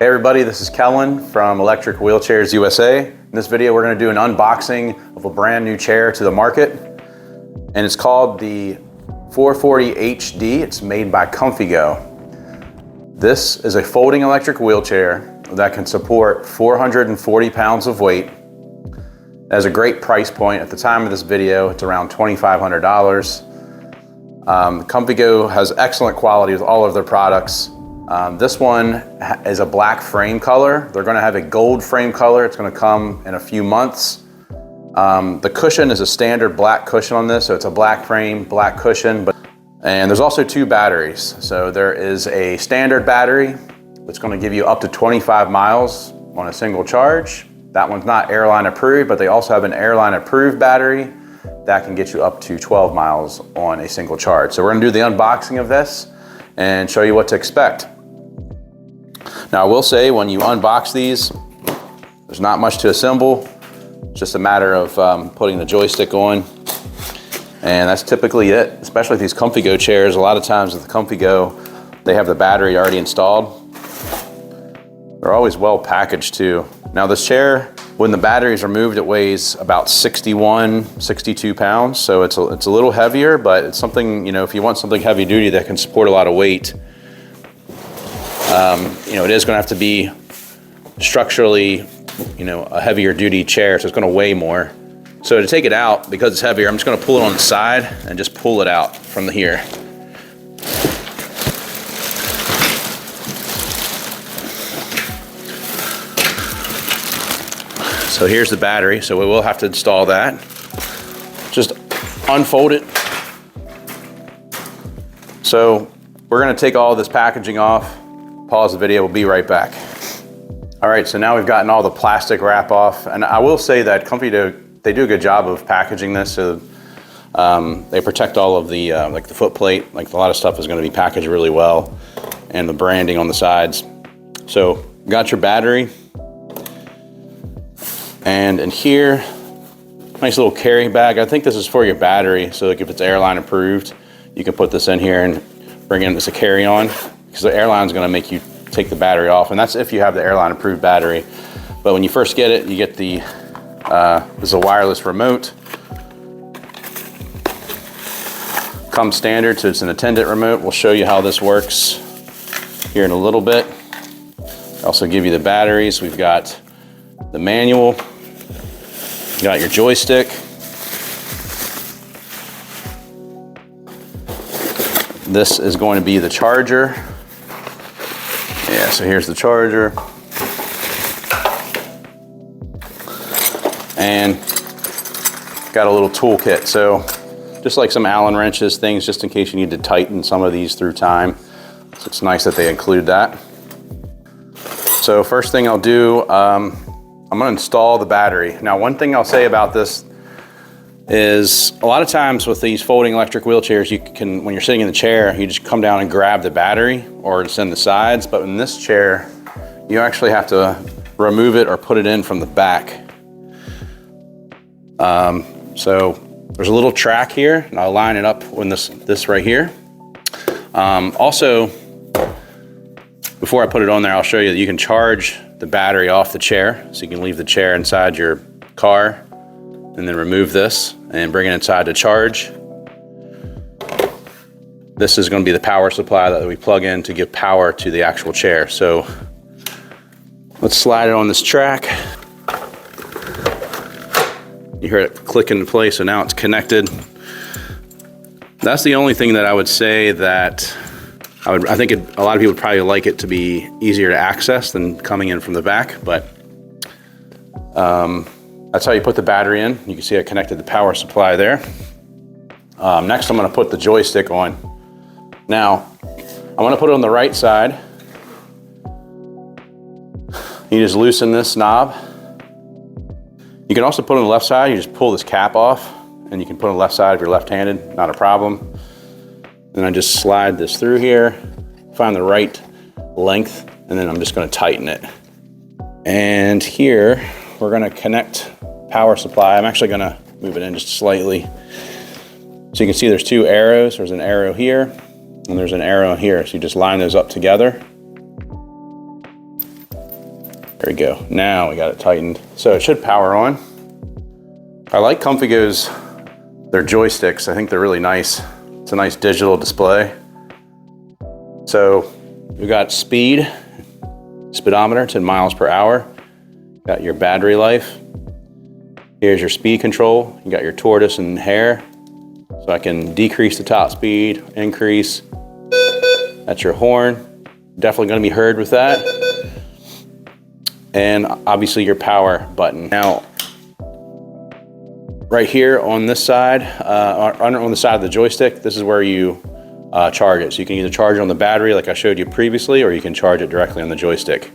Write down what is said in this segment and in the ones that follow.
Hey everybody, this is Kellen from Electric Wheelchairs USA. In this video, we're going to do an unboxing of a brand new chair to the market, and it's called the 440 HD. It's made by ComfyGo. This is a folding electric wheelchair that can support 440 pounds of weight. It has a great price point. At the time of this video, it's around $2,500. ComfyGo has excellent quality with all of their products. This one is a black frame color. They're gonna have a gold frame color. It's gonna come in a few months. The cushion is a standard black cushion on this, so it's a black frame, black cushion. And there's also two batteries. So there is a standard battery that's gonna give you up to 25 miles on a single charge. That one's not airline approved, but they also have an airline approved battery that can get you up to 12 miles on a single charge. So we're gonna do the unboxing of this and show you what to expect. Now I will say, when you unbox these, there's not much to assemble. It's just a matter of putting the joystick on, and that's typically it. Especially with these ComfyGo chairs, a lot of times with the ComfyGo, they have the battery already installed. They're always well packaged too. Now this chair, when the battery is removed, it weighs about 61, 62 pounds. So it's a little heavier, but it's something, you know, if you want something heavy duty that can support a lot of weight, you know, it is gonna have to be structurally, you know, a heavier duty chair, so it's gonna weigh more. So to take it out, because it's heavier, I'm just gonna pull it on the side and just pull it out from here. So here's the battery, so we will have to install that. Just unfold it. So we're gonna take all this packaging off, pause the video, we'll be right back. All right, so now we've gotten all the plastic wrap off, and I will say that ComfyGo, they do a good job of packaging this, so they protect all of the, like the foot plate, like a lot of stuff is gonna be packaged really well, and the branding on the sides. So got your battery, and in here, nice little carry bag. I think this is for your battery, so like if it's airline approved, you can put this in here and bring in as a carry-on, because the airline's gonna make you take the battery off, and that's if you have the airline approved battery. But when you first get it, you get the, this is a wireless remote. Comes standard, so it's an attendant remote. We'll show you how this works here in a little bit. Also give you the batteries. We've got the manual, you got your joystick. This is going to be the charger. Yeah, so here's the charger. And got a little toolkit. So just like some Allen wrenches, things just in case you need to tighten some of these through time. So it's nice that they include that. So first thing I'll do, I'm gonna install the battery. Now, one thing I'll say about this is a lot of times with these folding electric wheelchairs, you can, when you're sitting in the chair, you just come down and grab the battery, or it's in the sides. But in this chair, you actually have to remove it or put it in from the back. So there's a little track here, and I'll line it up with this right here. Also, before I put it on there, I'll show you that you can charge the battery off the chair. So you can leave the chair inside your car and then remove this and bring it inside to charge. This is going to be the power supply that we plug in to give power to the actual chair. So let's slide it on this track. You hear it click into place, so now it's connected. That's the only thing that I would say that I think a lot of people would probably like it to be easier to access than coming in from the back, but that's how you put the battery in. You can see I connected the power supply there. Next, I'm gonna put the joystick on. Now, I wanna put it on the right side. You just loosen this knob. You can also put it on the left side. You just pull this cap off, and you can put it on the left side if you're left-handed, not a problem. Then I just slide this through here, find the right length, and then I'm just gonna tighten it. And here, we're gonna connect power supply. I'm actually gonna move it in just slightly. So you can see there's two arrows. There's an arrow here, and there's an arrow here. So you just line those up together. There we go. Now we got it tightened. So it should power on. I like ComfyGo's, their joysticks. I think they're really nice. It's a nice digital display. So we got speed, speedometer, 10 miles per hour. Got your battery life. Here's your speed control. You got your tortoise and hare. So I can decrease the top speed, increase. That's your horn. Definitely gonna be heard with that. And obviously your power button. Now, right here on this side, on the side of the joystick, this is where you charge it. So you can either charge it on the battery like I showed you previously, or you can charge it directly on the joystick.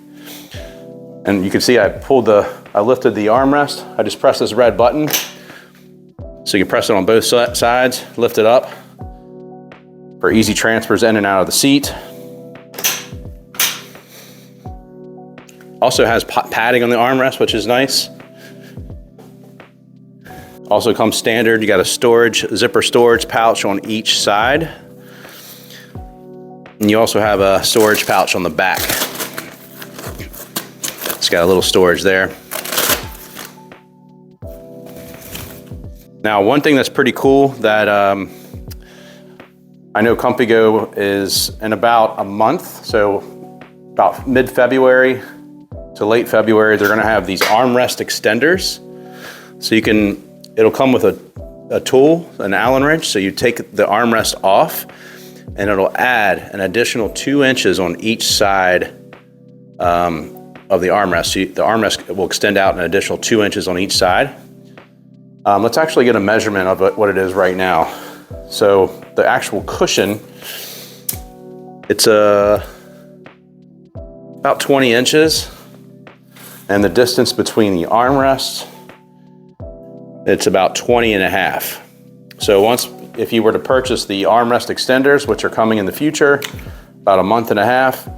And you can see I lifted the armrest. I just pressed this red button. So you can press it on both sides, lift it up for easy transfers in and out of the seat. Also has padding on the armrest, which is nice. Also comes standard. You got a zipper storage pouch on each side. And you also have a storage pouch on the back. It's got a little storage there. Now, one thing that's pretty cool that I know ComfyGo is in about a month, so about mid-February to late February, they're gonna have these armrest extenders. So it'll come with a tool, an Allen wrench, so you take the armrest off and it'll add an additional 2 inches on each side of the armrest. So the armrest will extend out an additional 2 inches on each side. Let's actually get a measurement of what it is right now. So the actual cushion, it's about 20 inches. And the distance between the armrests, it's about 20.5. So if you were to purchase the armrest extenders, which are coming in the future, about a month and a half,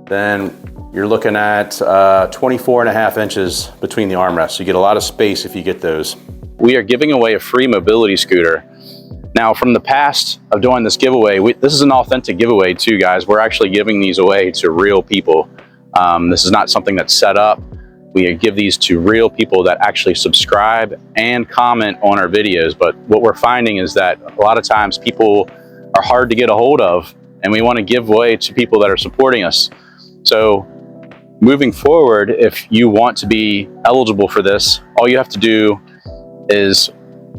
then you're looking at 24.5 inches between the armrests. So you get a lot of space if you get those. We are giving away a free mobility scooter. Now, from the past of doing this giveaway, this is an authentic giveaway too, guys. We're actually giving these away to real people. This is not something that's set up. We give these to real people that actually subscribe and comment on our videos. But what we're finding is that a lot of times people are hard to get a hold of, and we want to give away to people that are supporting us. So moving forward, if you want to be eligible for this, all you have to do is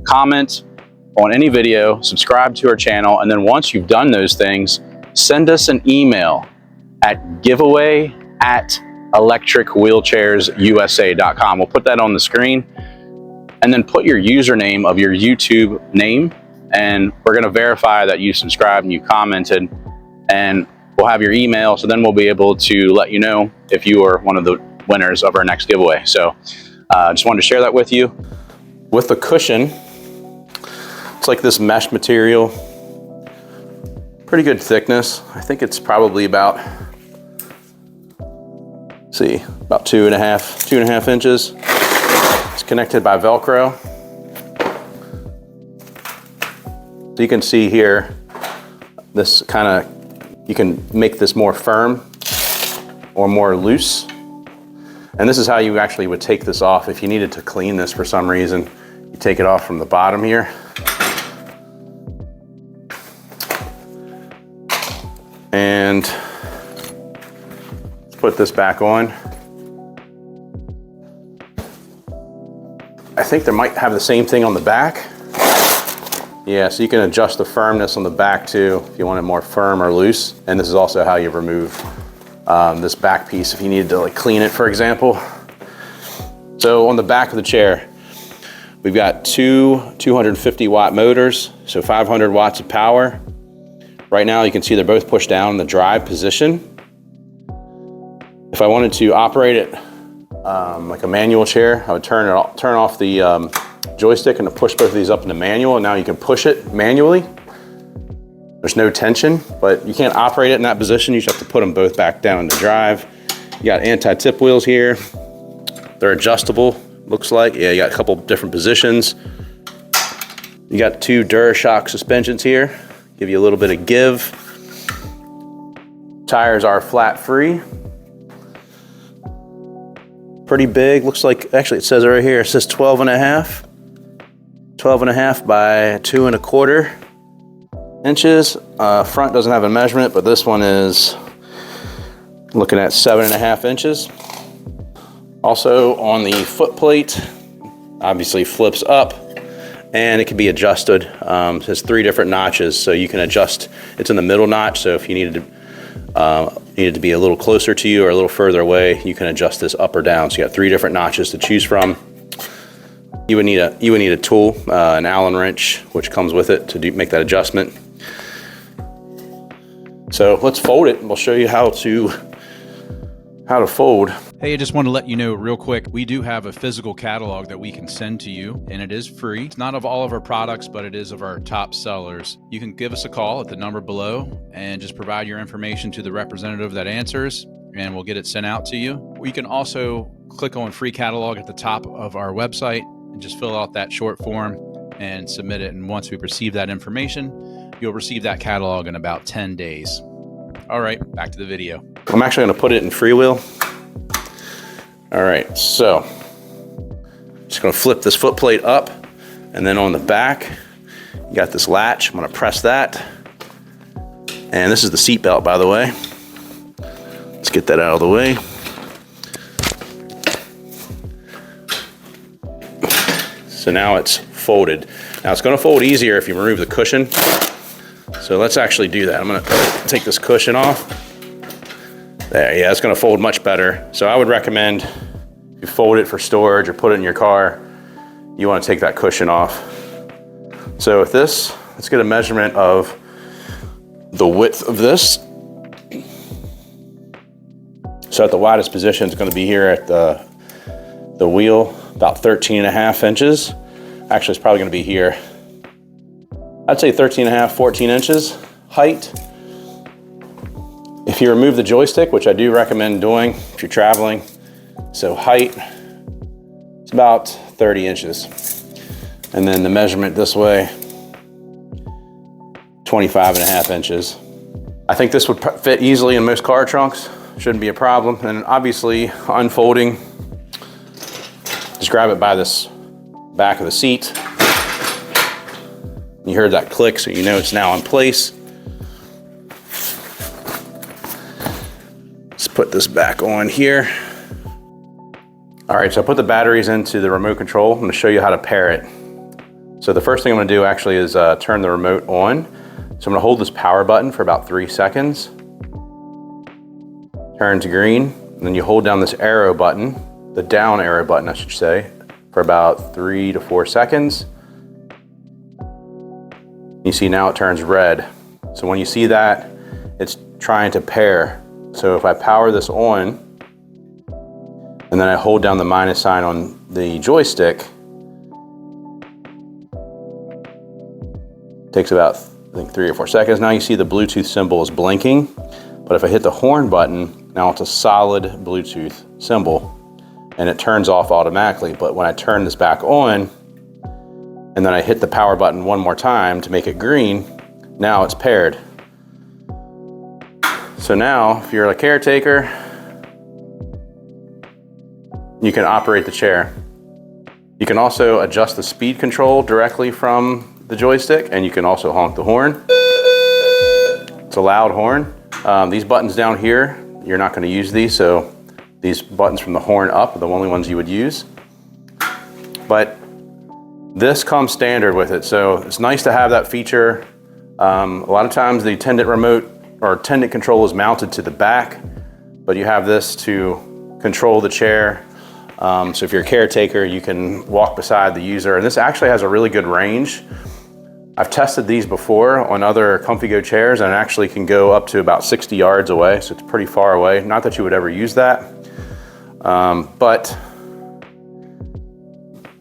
comment on any video, subscribe to our channel, and then once you've done those things, send us an email at giveaway@electricwheelchairsusa.com. We'll put that on the screen, and then put your username of your YouTube name, and we're going to verify that you subscribed and you commented, and we'll have your email. So then we'll be able to let you know if you are one of the winners of our next giveaway. So just wanted to share that with you. With the cushion, it's like this mesh material, pretty good thickness. I think it's probably about, about two and a half inches. It's connected by Velcro. So you can see here, this you can make this more firm or more loose. And this is how you actually would take this off if you needed to clean this for some reason. You take it off from the bottom here. And let's put this back on. I think they might have the same thing on the back. Yeah, so you can adjust the firmness on the back too, if you want it more firm or loose. And this is also how you remove this back piece if you needed to clean it, for example. So on the back of the chair, we've got two 250 watt motors, so 500 watts of power. Right now you can see they're both pushed down in the drive position. If I wanted to operate it like a manual chair, I would turn off the joystick and push both of these up into manual, and now you can push it manually. There's no tension, but you can't operate it in that position. You just have to put them both back down into drive. You got anti-tip wheels here. They're adjustable, looks like. Yeah, you got a couple different positions. You got two DuraShock suspensions here, give you a little bit of give. Tires are flat free. pretty big. Looks like, actually it says it right here, it says 12 and a half. 12 and a half by 2 1/4 inches. Front doesn't have a measurement, but this one is looking at 7 1/2 inches. Also on the foot plate, obviously flips up and it can be adjusted. It has 3 different notches, so you can adjust. It's in the middle notch, so if you needed to be a little closer to you or a little further away, you can adjust this up or down. So you got 3 different notches to choose from. You would need a tool, an Allen wrench, which comes with it to make that adjustment. So let's fold it and we'll show you how to fold. Hey, I just want to let you know real quick, we do have a physical catalog that we can send to you, and it is free. It's not of all of our products, but it is of our top sellers. You can give us a call at the number below and just provide your information to the representative that answers, and we'll get it sent out to you. You can also click on free catalog at the top of our website and just fill out that short form and submit it. And once we receive that information, you'll receive that catalog in about 10 days. All right, back to the video. I'm actually gonna put it in freewheel. All right, so just gonna flip this foot plate up, and then on the back, you got this latch. I'm gonna press that. And this is the seat belt, by the way. Let's get that out of the way. So now it's folded. Now it's gonna fold easier if you remove the cushion. So let's actually do that. I'm gonna take this cushion off. There, yeah, it's gonna fold much better. So I would recommend if you fold it for storage or put it in your car, you wanna take that cushion off. So with this, let's get a measurement of the width of this. So at the widest position, it's gonna be here at the wheel, about 13 1/2 inches. Actually, it's probably gonna be here. I'd say 13 1/2, 14 inches height. If you remove the joystick, which I do recommend doing if you're traveling, so height, it's about 30 inches. And then the measurement this way, 25 1/2 inches. I think this would fit easily in most car trunks. Shouldn't be a problem. And obviously unfolding, just grab it by this back of the seat. You heard that click, so you know it's now in place. Let's put this back on here. All right, so I put the batteries into the remote control. I'm gonna show you how to pair it. So the first thing I'm gonna do actually is turn the remote on. So I'm gonna hold this power button for about 3 seconds. Turn to green, and then you hold down this arrow button, the down arrow button, I should say, for about 3 to 4 seconds. You see now it turns red. So when you see that, it's trying to pair. So if I power this on, and then I hold down the minus sign on the joystick, takes about, I think, 3 or 4 seconds. Now you see the Bluetooth symbol is blinking, but if I hit the horn button, now it's a solid Bluetooth symbol, and it turns off automatically. But when I turn this back on, and then I hit the power button one more time to make it green, now it's paired. So now, if you're a caretaker, you can operate the chair. You can also adjust the speed control directly from the joystick, and you can also honk the horn. It's a loud horn. These buttons down here, you're not gonna use these, so these buttons from the horn up are the only ones you would use. But this comes standard with it, so it's nice to have that feature. A lot of times the attendant remote or attendant control is mounted to the back, but you have this to control the chair. So if you're a caretaker, you can walk beside the user, and this actually has a really good range. I've tested these before on other ComfyGo chairs, and it actually can go up to about 60 yards away, so it's pretty far away. Not that you would ever use that, but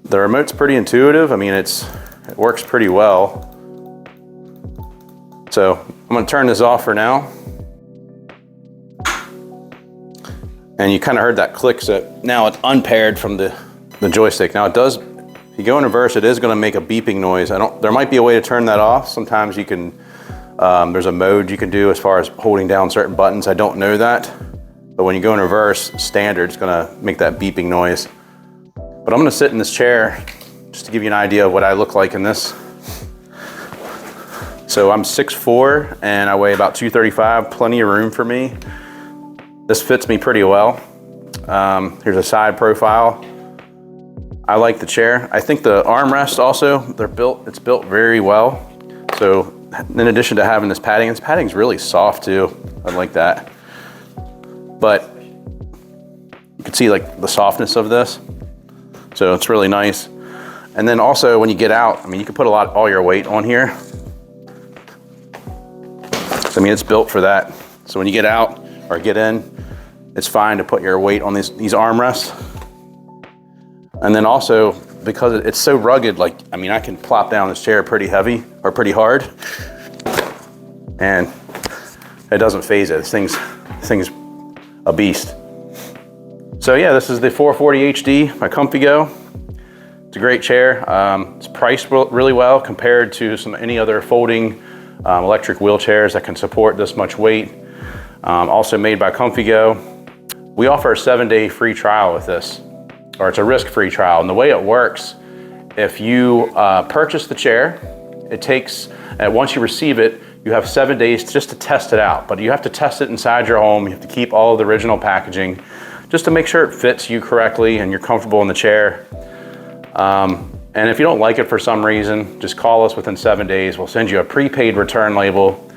the remote's pretty intuitive. I mean, it works pretty well. So I'm gonna turn this off for now. And you kind of heard that click, so now it's unpaired from the joystick. Now it does, if you go in reverse, it is gonna make a beeping noise. There might be a way to turn that off. Sometimes you can, there's a mode you can do as far as holding down certain buttons. I don't know that. But when you go in reverse, standard, it's gonna make that beeping noise. But I'm gonna sit in this chair just to give you an idea of what I look like in this. So I'm 6'4" and I weigh about 235, plenty of room for me. This fits me pretty well. Here's a side profile. I like the chair. I think the armrests also, it's built very well. So in addition to having this padding's really soft too. I like that. But you can see like the softness of this. So it's really nice. And then also when you get out, I mean, you can put all your weight on here. So, I mean, it's built for that. So when you get out or get in, it's fine to put your weight on these armrests. And then also, because it's so rugged, like, I mean, I can plop down this chair pretty heavy or pretty hard, and it doesn't phase it. This thing's a beast. So yeah, this is the 440 HD by ComfyGo. It's a great chair. It's priced really well compared to any other folding electric wheelchairs that can support this much weight. Also made by ComfyGo. We offer a 7-day free trial with this, or it's a risk-free trial. And the way it works, if you purchase the chair, it takes, once you receive it, you have 7 days just to test it out. But you have to test it inside your home. You have to keep all of the original packaging just to make sure it fits you correctly and you're comfortable in the chair. And if you don't like it for some reason, just call us within 7 days. We'll send you a prepaid return label,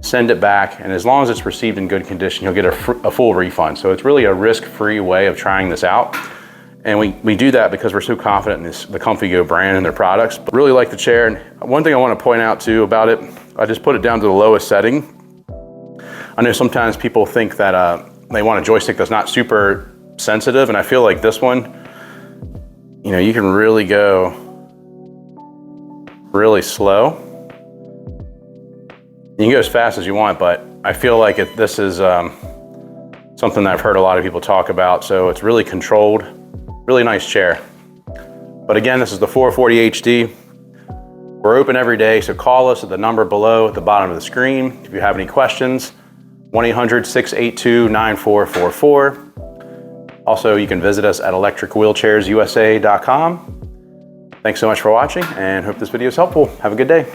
send it back, and as long as it's received in good condition, you'll get a full refund. So it's really a risk-free way of trying this out. And we do that because we're so confident in the ComfyGo brand and their products. But really like the chair. And one thing I want to point out too about it, I just put it down to the lowest setting. I know sometimes people think that they want a joystick that's not super sensitive, and I feel like this one, you know, you can really go really slow. You can go as fast as you want, but I feel like this is something that I've heard a lot of people talk about. So it's really controlled, really nice chair. But again, this is the 440 HD. We're open every day, so call us at the number below at the bottom of the screen. If you have any questions, 1-800-682-9444. Also, you can visit us at electricwheelchairsusa.com. Thanks so much for watching and hope this video is helpful. Have a good day.